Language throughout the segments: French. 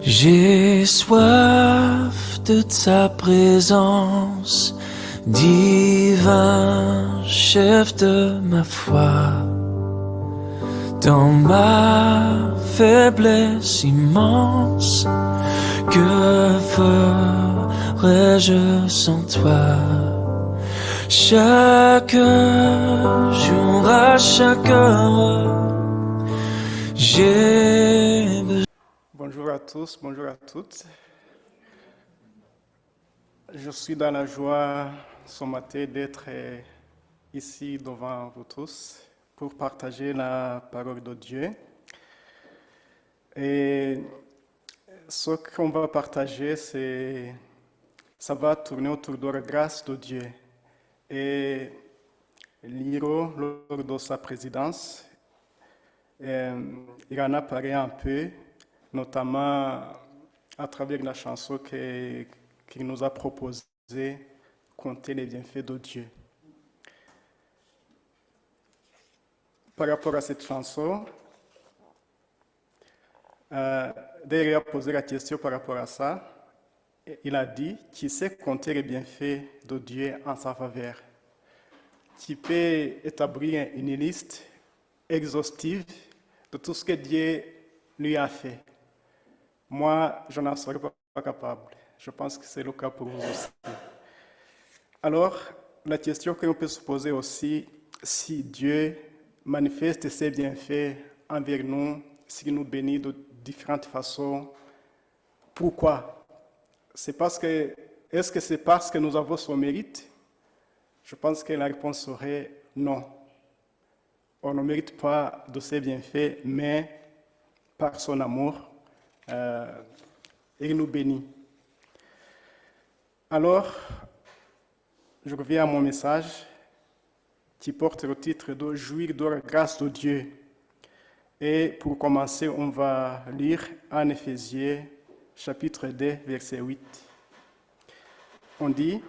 J'ai soif de ta présence, divin chef de ma foi. Dans ma faiblesse immense, que ferais-je sans toi? Chaque jour, à chaque heure, j'ai besoin. Bonjour à tous, bonjour à toutes. Je suis dans la joie ce matin d'être ici devant vous tous pour partager la parole de Dieu. Et ce qu'on va partager, ça va tourner autour de la grâce de Dieu. Et Liro, lors de sa présidence, il en a parlé un peu, notamment à travers la chanson qu'il nous a proposée, Compter les bienfaits de Dieu. Par rapport à cette chanson, d'ailleurs, il a posé la question par rapport à ça. Il a dit, qui sait compter les bienfaits de Dieu en sa faveur? Qui peut établir une liste exhaustive de tout ce que Dieu lui a fait? Moi, je n'en serais pas capable. Je pense que c'est le cas pour vous aussi. Alors, la question que l'on peut se poser aussi, si Dieu manifeste ses bienfaits envers nous, s'il nous bénit de différentes façons, pourquoi? Est-ce que c'est parce que nous avons son mérite? Je pense que la réponse serait non. On ne mérite pas de ses bienfaits, mais par son amour, il nous bénit. Alors, je reviens à mon message qui porte le titre de Jouir de la grâce de Dieu. Et pour commencer, on va lire en Éphésiens, chapitre 2, verset 8. On dit,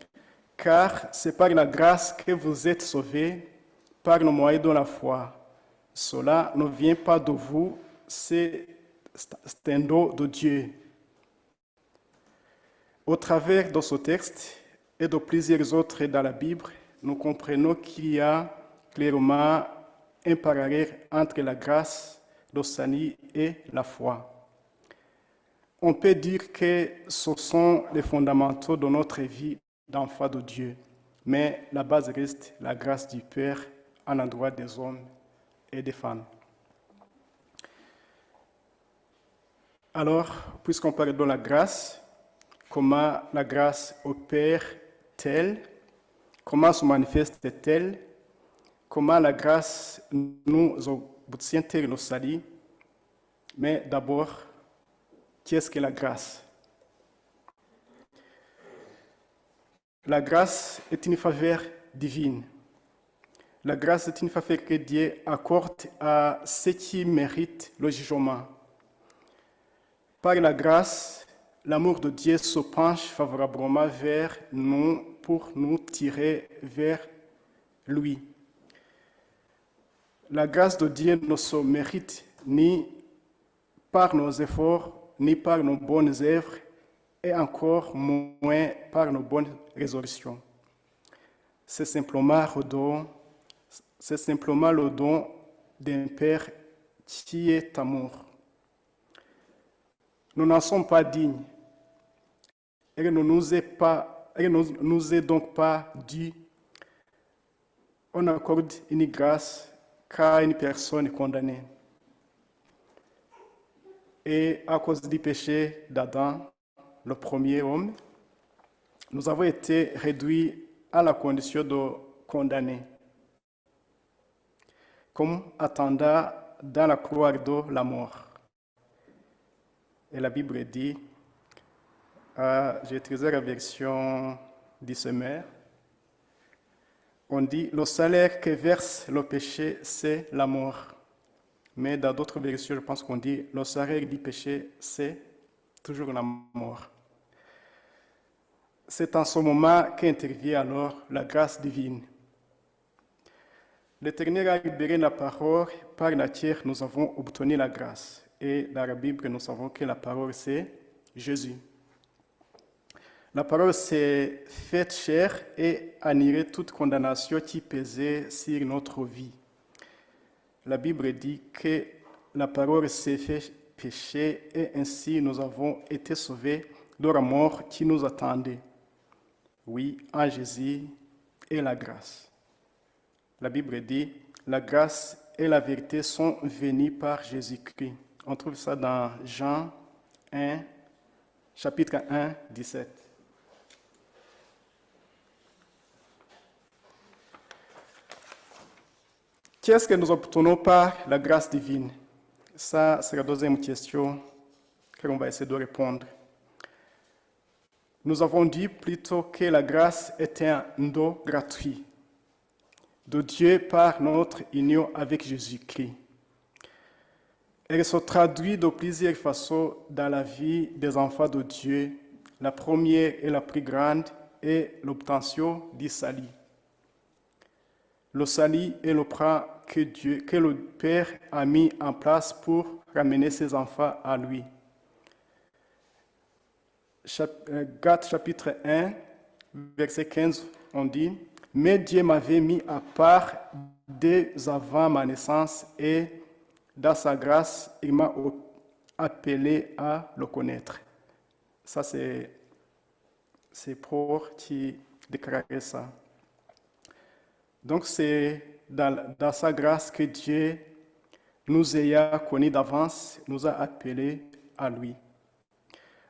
« Car c'est par la grâce que vous êtes sauvés, par le moyen de la foi. Cela ne vient pas de vous, c'est un don de Dieu. » Au travers de ce texte et de plusieurs autres dans la Bible, nous comprenons qu'il y a clairement un parallèle entre la grâce, le salut et la foi. On peut dire que ce sont les fondamentaux de notre vie d'enfant de Dieu, mais la base reste la grâce du Père à l'endroit des hommes et des femmes. Alors, puisqu'on parle de la grâce, comment la grâce opère-t-elle? Comment se manifeste-t-elle? Comment la grâce nous obtient-elle le salut? Mais d'abord, qu'est-ce que la grâce? La grâce est une faveur divine. La grâce est une faveur que Dieu accorde à ceux qui méritent le jugement. Par la grâce, l'amour de Dieu se penche favorablement vers nous pour nous tirer vers lui. La grâce de Dieu ne se mérite ni par nos efforts, ni par nos bonnes œuvres, et encore moins par nos bonnes résolutions. C'est simplement le don d'un Père qui est amour. Nous n'en sommes pas dignes. Elle ne nous est donc pas due. On accorde une grâce qu'à une personne condamnée. Et à cause du péché d'Adam, le premier homme, nous avons été réduits à la condition de condamnés, comme attendant dans la croix de la mort. Et la Bible dit, j'ai utilisé la version d'Ismaël, on dit, le salaire que verse le péché, c'est la mort. Mais dans d'autres versions, je pense qu'on dit, le salaire du péché, c'est toujours la mort. C'est en ce moment qu'intervient alors la grâce divine. L'Éternel a libéré la parole par laquelle nous avons obtenu la grâce. Et dans la Bible, nous savons que la parole, c'est Jésus. La parole s'est faite chair et annulé toute condamnation qui pesait sur notre vie. La Bible dit que la parole s'est fait péché et ainsi nous avons été sauvés de la mort qui nous attendait. Oui, en Jésus et la grâce. La Bible dit, la grâce et la vérité sont venues par Jésus-Christ. On trouve ça dans Jean 1, chapitre 1, 17. Qu'est-ce que nous obtenons par la grâce divine? Ça, c'est la deuxième question que l'on va essayer de répondre. Nous avons dit plutôt que la grâce est un don gratuit de Dieu par notre union avec Jésus-Christ. Elle se traduit de plusieurs façons dans la vie des enfants de Dieu. La première et la plus grande est l'obtention du salut. Le salut est le plan que le Père a mis en place pour ramener ses enfants à lui. Galates chapitre 1, verset 15, on dit « Mais Dieu m'avait mis à part dès avant ma naissance et dans sa grâce, il m'a appelé à le connaître. » Ça, c'est Paul qui déclarait ça. Donc, c'est dans sa grâce que Dieu nous ayant connus d'avance, nous a appelés à lui.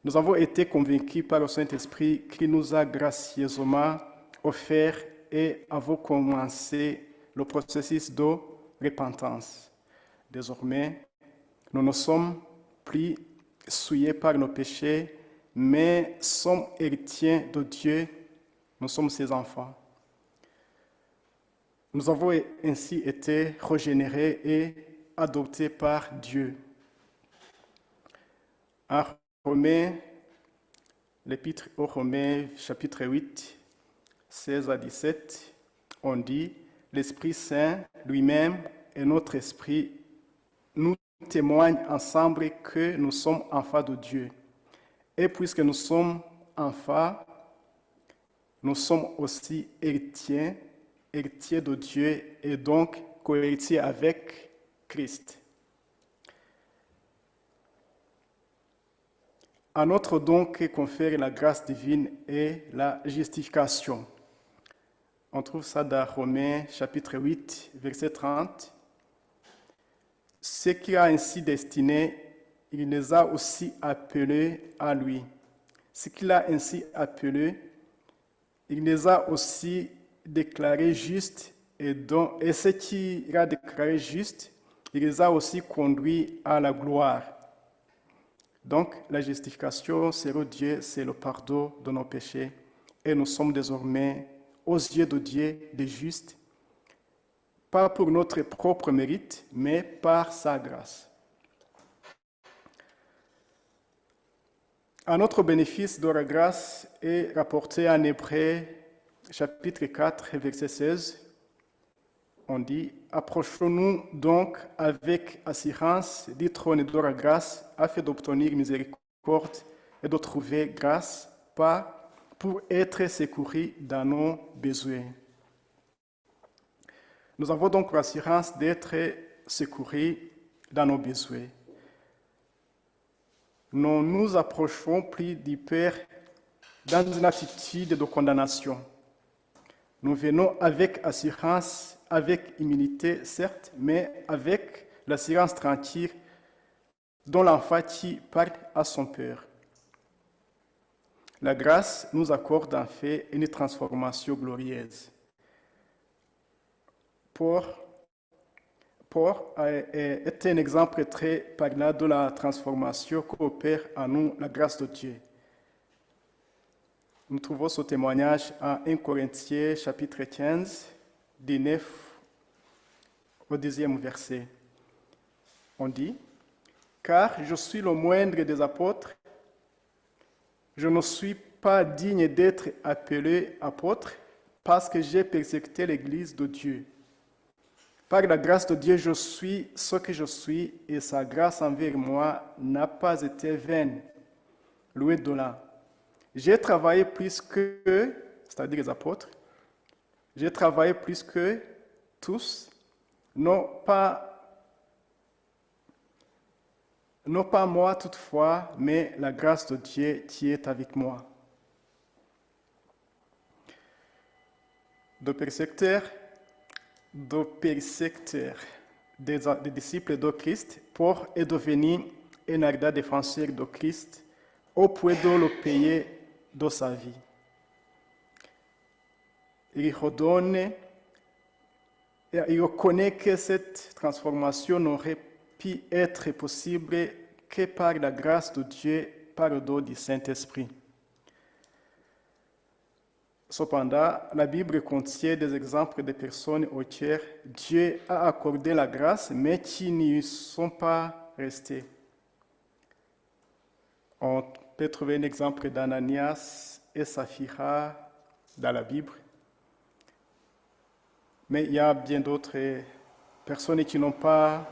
Nous avons été convaincus par le Saint-Esprit qui nous a gracieusement offert et avons commencé le processus de repentance. Désormais, nous ne sommes plus souillés par nos péchés, mais sommes héritiers de Dieu, nous sommes ses enfants. Nous avons ainsi été régénérés et adoptés par Dieu. En Romains, l'épître aux Romains, chapitre 8, 16 à 17, on dit « L'Esprit Saint lui-même et notre esprit nous témoignent ensemble que nous sommes enfants de Dieu. Et puisque nous sommes enfants, nous sommes aussi héritiers de Dieu et donc co-héritiers avec Christ. » Un autre don que confère la grâce divine est la justification. On trouve ça dans Romains chapitre 8, verset 30. Ce qu'il a ainsi destiné, il les a aussi appelés à lui. Ce qu'il a ainsi appelés, il les a aussi déclarés justes et ce qu'il a déclaré juste, il les a aussi conduits à la gloire. Donc, la justification, c'est le Dieu, c'est le pardon de nos péchés. Et nous sommes désormais, aux yeux de Dieu, des justes, pas pour notre propre mérite, mais par sa grâce. Un autre bénéfice de la grâce est rapporté en Hébreux, chapitre 4, verset 16. On dit « Approchons-nous donc avec assurance du trône de la grâce afin d'obtenir miséricorde et de trouver grâce pour être secourus dans nos besoins. » Nous avons donc l'assurance d'être secourus dans nos besoins. Nous nous approchons plus du Père dans une attitude de condamnation. Nous venons avec assurance, avec humilité, certes, mais avec l'assurance tranquille dont l'enfant qui parle à son Père. La grâce nous accorde en fait une transformation glorieuse. Paul est un exemple très parlant de la transformation qu'opère en nous la grâce de Dieu. Nous trouvons ce témoignage en 1 Corinthiens chapitre 15, du 9 au 10e verset. On dit « Car je suis le moindre des apôtres, je ne suis pas digne d'être appelé apôtre parce que j'ai persécuté l'Église de Dieu. Par la grâce de Dieu, je suis ce que je suis et sa grâce envers moi n'a pas été vaine. Loué de là. J'ai travaillé plus que, c'est-à-dire les apôtres, j'ai travaillé plus que tous, non pas moi toutefois, mais la grâce de Dieu qui est avec moi. De persécuteur, des disciples de Christ, pour est devenu un ardent défenseur de Christ au point de le payer de sa vie. Il reconnaît que cette transformation n'aurait pu être possible que par la grâce de Dieu, par le don du Saint-Esprit. Cependant, la Bible contient des exemples de personnes auxquelles Dieu a accordé la grâce, mais qui n'y sont pas restés. On peut trouver un exemple d'Ananias et Saphira dans la Bible. Mais il y a bien d'autres personnes qui n'ont pas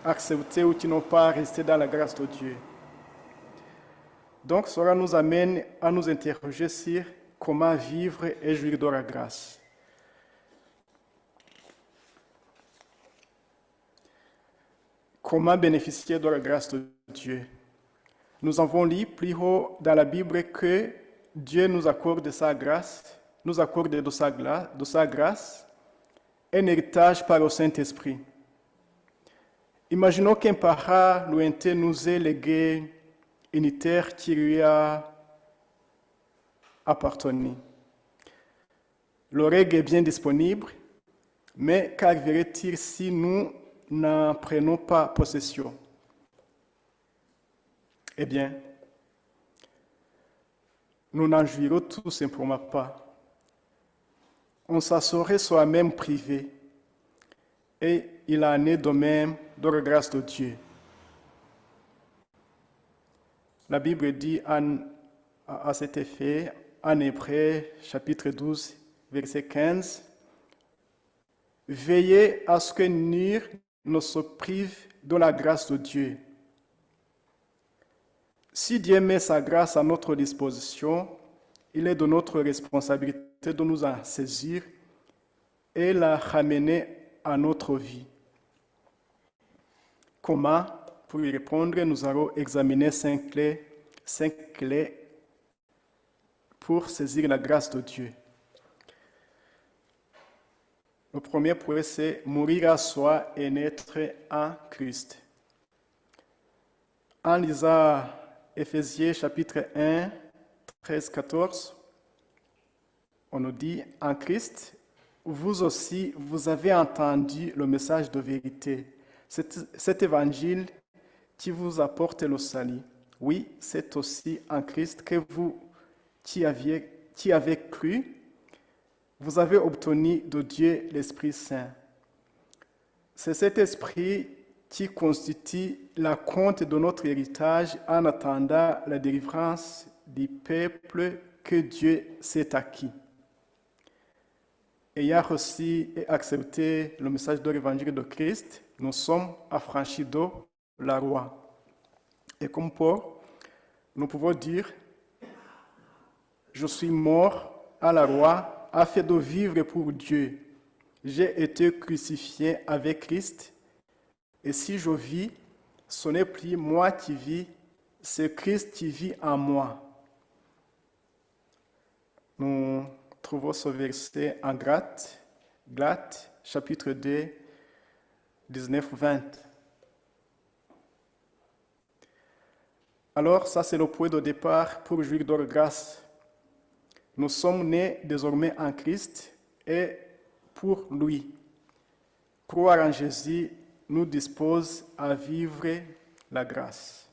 accepté ou qui n'ont pas resté dans la grâce de Dieu. Donc, cela nous amène à nous interroger sur comment vivre et jouir de la grâce. Comment bénéficier de la grâce de Dieu? Nous avons lu plus haut dans la Bible que Dieu nous accorde sa grâce, nous accorde de sa grâce, un héritage par le Saint-Esprit. Imaginons qu'un parent lointain nous ait légué une terre qui lui a appartenu. Le règle est bien disponible, mais qu'arriverait-il si nous n'en prenons pas possession? Eh bien, nous n'en jouirons tout simplement pas. On s'en serait soi-même privé. Et il en est de même de la grâce de Dieu. La Bible dit à cet effet, en Hébreux, chapitre 12, verset 15, « Veillez à ce que nul ne se prive de la grâce de Dieu. » Si Dieu met sa grâce à notre disposition, il est de notre responsabilité de nous en saisir et la ramener à notre vie. Comment? Pour y répondre, nous allons examiner 5 clés pour saisir la grâce de Dieu. Le premier point, c'est mourir à soi et naître en Christ. En lisant Éphésiens chapitre 1, 13-14, on nous dit, en Christ, vous aussi, vous avez entendu le message de vérité, cet évangile qui vous apporte le salut. Oui, c'est aussi en Christ que vous, qui avez cru, vous avez obtenu de Dieu l'Esprit Saint. C'est cet Esprit qui constitue la compte de notre héritage en attendant la délivrance du peuple que Dieu s'est acquis. Ayant reçu et accepté le message de l'évangile de Christ, nous sommes affranchis de la loi. Et comme Paul, nous pouvons dire, je suis mort à la loi afin de vivre pour Dieu. J'ai été crucifié avec Christ, et si je vis, ce n'est plus moi qui vis, c'est Christ qui vit en moi. Nous trouvons ce verset en Galates, chapitre 2, 19-20. Alors, ça c'est le point de départ pour jouir de la grâce. Nous sommes nés désormais en Christ et pour lui. Croire en Jésus nous dispose à vivre la grâce.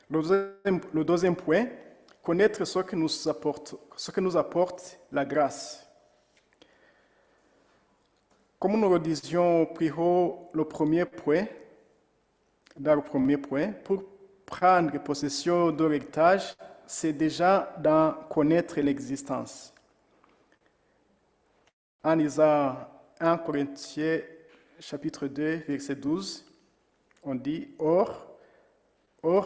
Le deuxième point, connaître ce que nous apporte la grâce. Comme nous le disions plus haut, dans le premier point, pour prendre possession de l'héritage, c'est déjà d'en connaître l'existence. En lisant 1 Corinthiens chapitre 2, verset 12, on dit, Or,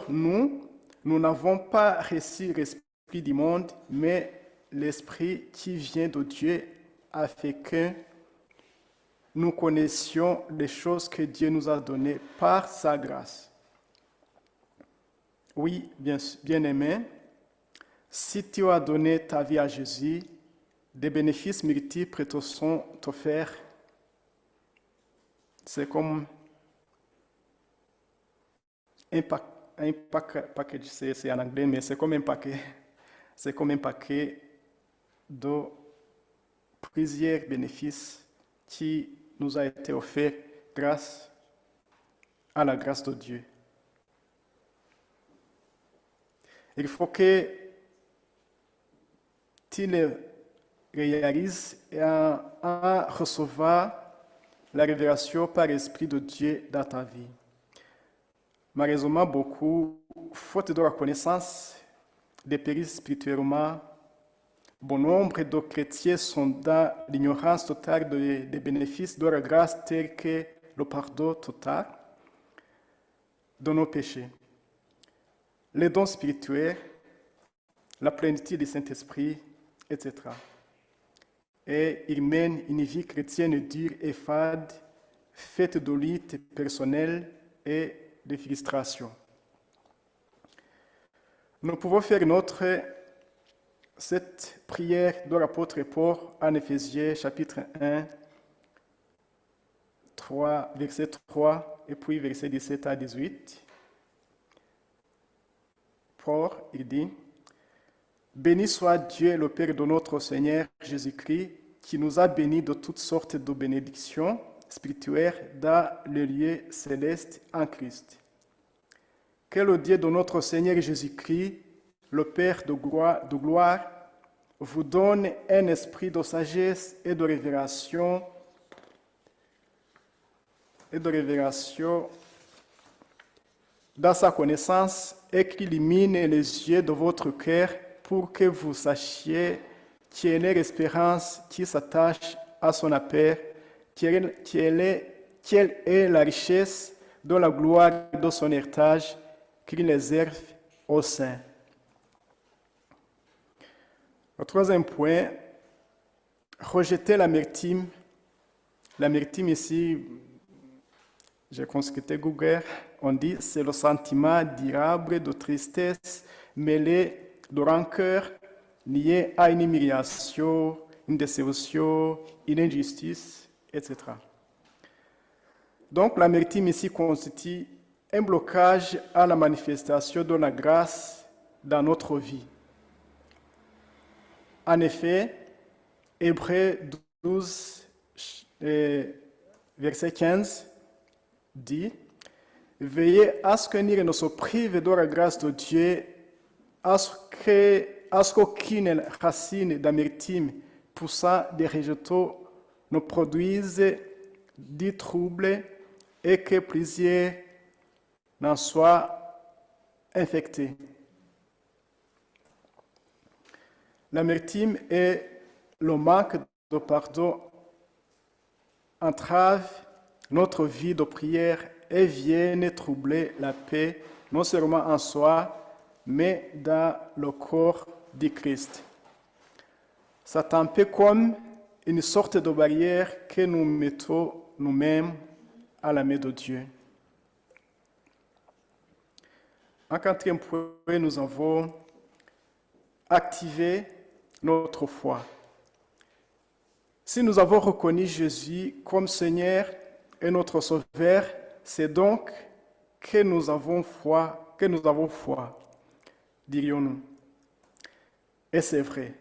nous n'avons pas reçu l'esprit du monde, mais l'esprit qui vient de Dieu, afin que nous connaissions les choses que Dieu nous a données par sa grâce. Oui, bien-aimé, si tu as donné ta vie à Jésus, des bénéfices multiples te sont offerts. C'est comme un paquet, c'est en anglais, mais c'est comme un paquet. C'est comme un paquet de plusieurs bénéfices qui nous a été offert grâce à la grâce de Dieu. Il faut que tu le réalises en recevant la révélation par l'Esprit de Dieu dans ta vie. Malheureusement, beaucoup, faute de la connaissance, dépérissent spirituellement. Bon nombre de chrétiens sont dans l'ignorance totale des bénéfices de la grâce tels que le pardon total de nos péchés, les dons spirituels, la plénitude du Saint-Esprit, etc. Et ils mènent une vie chrétienne dure et fade, faite de luttes personnelles et de frustrations. Nous pouvons faire cette prière de l'apôtre Paul en Éphésiens chapitre 1, 3, verset 3 et puis verset 17 à 18. Paul, il dit, « Béni soit Dieu, le Père de notre Seigneur Jésus-Christ, qui nous a bénis de toutes sortes de bénédictions spirituelles dans le lieu céleste en Christ. Que le Dieu de notre Seigneur Jésus-Christ, le Père de gloire, vous donne un esprit de sagesse et de révélation dans sa connaissance et qu'il illumine les yeux de votre cœur pour que vous sachiez quelle est l'espérance qui s'attache à son appel, quelle est la richesse de la gloire de son héritage qu'il réserve aux saints. Le troisième point, rejeter l'amertume. L'amertume ici, j'ai consulté Google, on dit c'est le sentiment durable de tristesse mêlé de rancœur lié à une humiliation, une déception, une injustice, etc. Donc l'amertume ici constitue un blocage à la manifestation de la grâce dans notre vie. En effet, Hébreux 12, verset 15 dit « Veillez à ce que nul ne se prive de la grâce de Dieu, à ce qu'aucune racine d'amertume poussant des rejetons ne produise du trouble et que plusieurs n'en soient infectés. » L'amertume et le manque de pardon entravent notre vie de prière et viennent troubler la paix, non seulement en soi, mais dans le corps du Christ. C'est un peu comme une sorte de barrière que nous mettons nous-mêmes à la main de Dieu. En quatrième point, nous avons activé notre foi. Si nous avons reconnu Jésus comme Seigneur et notre Sauveur, c'est donc que nous avons foi, dirions-nous. Et c'est vrai.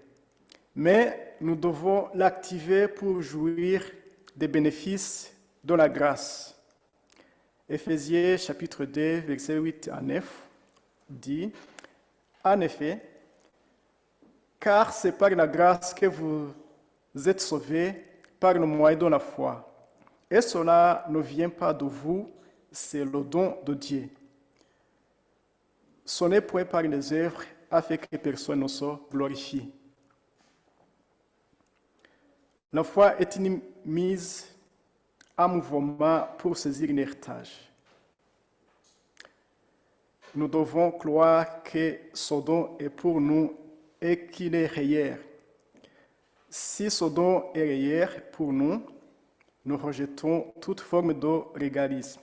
Mais nous devons l'activer pour jouir des bénéfices de la grâce. Éphésiens chapitre 2, versets 8 à 9 dit, « En effet, car c'est par la grâce que vous êtes sauvés par le moyen de la foi. Et cela ne vient pas de vous, c'est le don de Dieu. Ce n'est point par les œuvres afin que personne ne se glorifie. » La foi est une mise en mouvement pour saisir un héritage. Nous devons croire que Sodome est pour nous et qu'il est réel. Si Sodome est réel pour nous, nous rejetons toute forme de légalisme.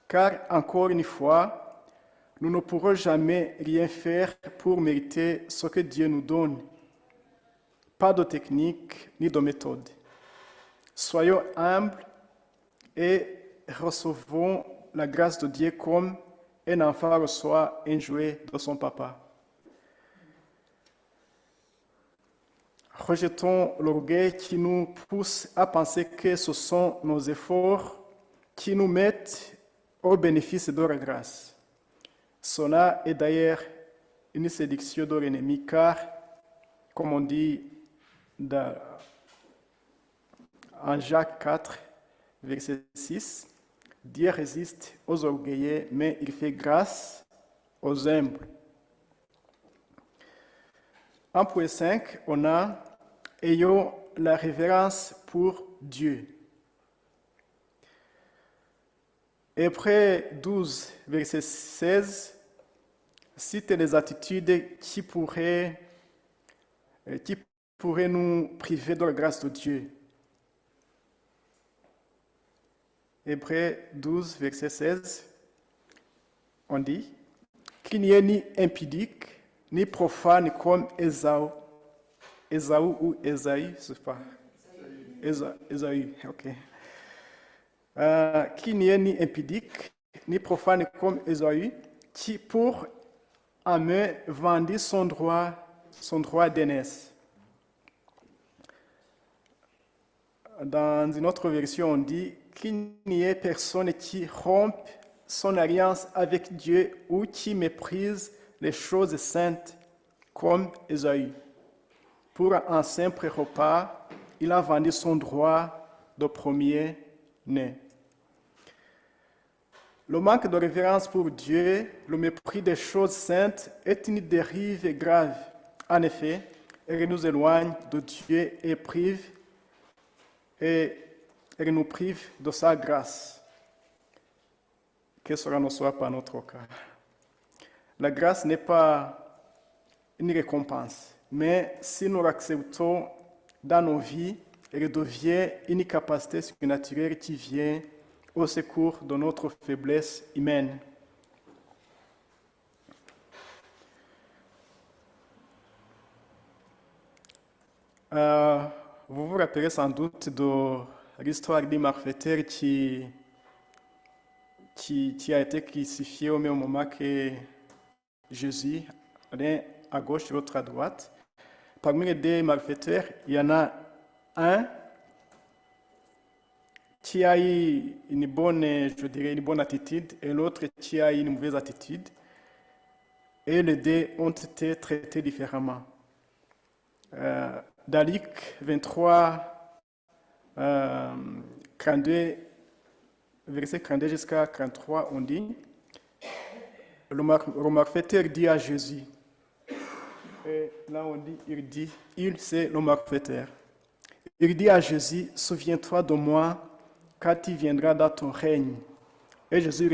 Car, encore une fois, nous ne pourrons jamais rien faire pour mériter ce que Dieu nous donne. Pas de technique ni de méthode. Soyons humbles et recevons la grâce de Dieu comme un enfant reçoit un jouet de son papa. Rejetons l'orgueil qui nous pousse à penser que ce sont nos efforts qui nous mettent au bénéfice de la grâce. Cela est d'ailleurs une séduction de l'ennemi, car, comme on dit en Jacques 4, verset 6, Dieu résiste aux orgueilleux, mais il fait grâce aux humbles. En point 5, on a « Ayons la révérence pour Dieu ». Hébreux 12, verset 16, cite les attitudes qui pourraient nous priver de la grâce de Dieu. Hébreux 12, verset 16, on dit qu'il n'y ait ni impudique, ni profane comme Ésaü. Ésaü ou Ésaü, je ne sais pas. Ésaü, ok. Qu'il n'y ait ni impudique, ni profane comme Ésaü, qui pour en main vendit son droit d'aînesse. Dans une autre version, on dit qu'il n'y ait personne qui rompe son alliance avec Dieu ou qui méprise les choses saintes comme Ésaü. Pour un simple repas, il a vendu son droit de premier-né. Le manque de révérence pour Dieu, le mépris des choses saintes est une dérive grave. En effet, elle nous éloigne de Dieu et elle nous prive de sa grâce. Que cela ne soit pas notre cas. La grâce n'est pas une récompense, mais si nous l'acceptons dans nos vies, elle devient une capacité surnaturelle qui vient au secours de notre faiblesse humaine. Vous vous rappelez sans doute de l'histoire du malfaiteur qui a été crucifié au même moment que Jésus, l'un à gauche et l'autre à droite. Parmi les deux malfaiteurs, il y en a un qui a eu une bonne attitude et l'autre qui a eu une mauvaise attitude. Et les deux ont été traités différemment. Dans Luc 23, 42, verset 42 jusqu'à 43, on dit, le malfaiteur dit à Jésus, et là on dit, c'est le malfaiteur. Il dit à Jésus, souviens-toi de moi quand tu viendras dans ton règne. Et Jésus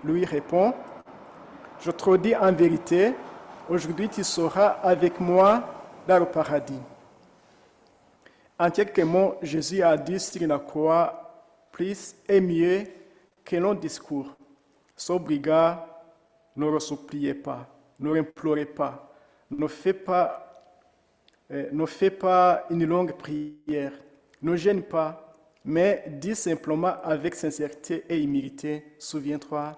lui répond, je te le dis en vérité, aujourd'hui tu seras avec moi dans le paradis. En quelques mots, Jésus a dit sur la croix, plus et mieux que nos discours. Ce brigand ne le suppliez pas, ne l'implorez pas, ne fais pas une longue prière, ne gêne pas, mais dis simplement avec sincérité et humilité, souviens-toi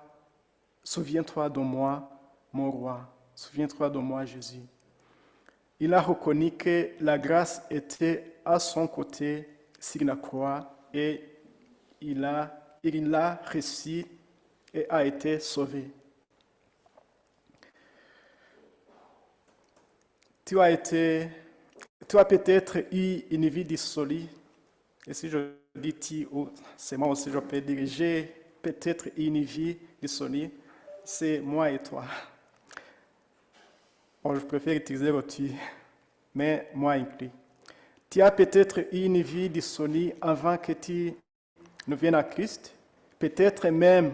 de moi, mon roi, souviens-toi de moi, Jésus. Il a reconnu que la grâce était à son côté sur la croix et il l'a reçu et a été sauvé. Tu as peut-être eu une vie dissolue, et si je dis tu, c'est moi aussi, je peux dire j'ai peut-être eu une vie dissolue, c'est moi et toi. Bon, je préfère utiliser le tu, mais moi inclus. Tu as peut-être eu une vie dissoluée avant que tu ne viennes à Christ. Peut-être même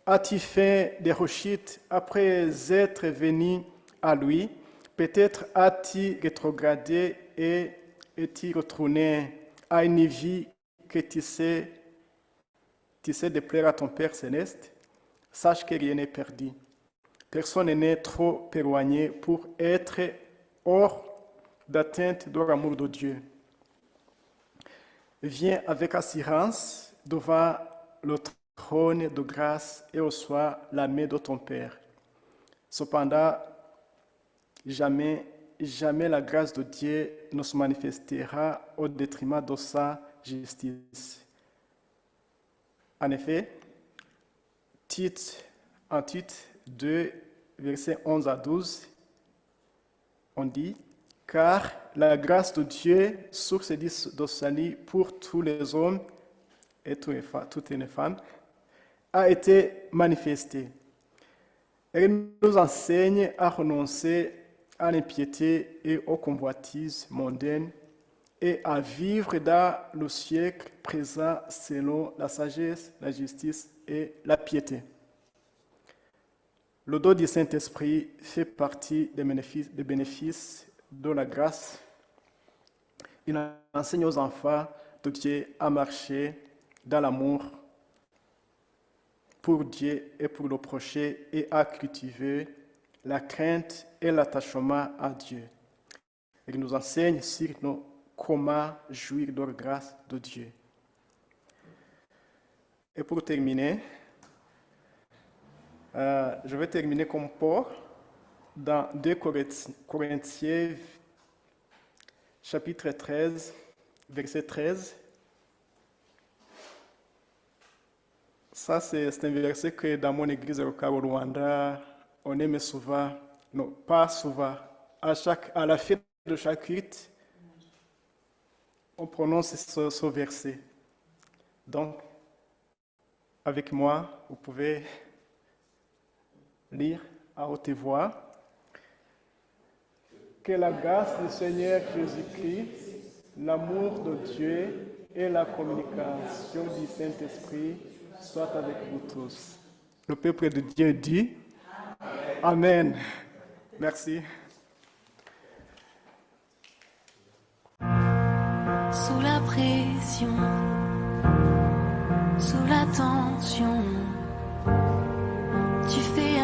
as-tu fait des rechutes après être venu à lui. Peut-être as-tu rétrogradé et es-tu retourné à une vie que tu sais de plaire à ton Père céleste. Sache que rien n'est perdu. Personne n'est trop éloigné pour être hors d'atteinte de l'amour de Dieu. Viens avec assurance devant le trône de grâce et reçois la main de ton Père. Cependant, jamais la grâce de Dieu ne se manifestera au détriment de sa justice. En effet, en Tite 2, versets 11 à 12, on dit « Car la grâce de Dieu, source de salut pour tous les hommes et toutes les femmes, a été manifestée. Elle nous enseigne à renoncer à l'impiété et aux convoitises mondaines et à vivre dans le siècle présent selon la sagesse, la justice et la piété. » Le don du Saint-Esprit fait partie des bénéfices de la grâce. Il enseigne aux enfants de Dieu à marcher dans l'amour pour Dieu et pour le prochain et à cultiver la crainte et l'attachement à Dieu. Il nous enseigne sur comment jouir de la grâce de Dieu. Et pour terminer, je vais terminer comme Paul dans 2 Corinthiens, chapitre 13, verset 13. Ça, c'est un verset que dans mon église au Rwanda, on aime souvent, non, pas souvent, à la fin de chaque culte, on prononce ce verset. Donc, avec moi, vous pouvez lire à haute voix. Que la grâce du Seigneur Jésus-Christ, l'amour de Dieu et la communication du Saint-Esprit soient avec vous tous. Le peuple de Dieu dit Amen. Merci. Sous la pression, sous la tension, tu fais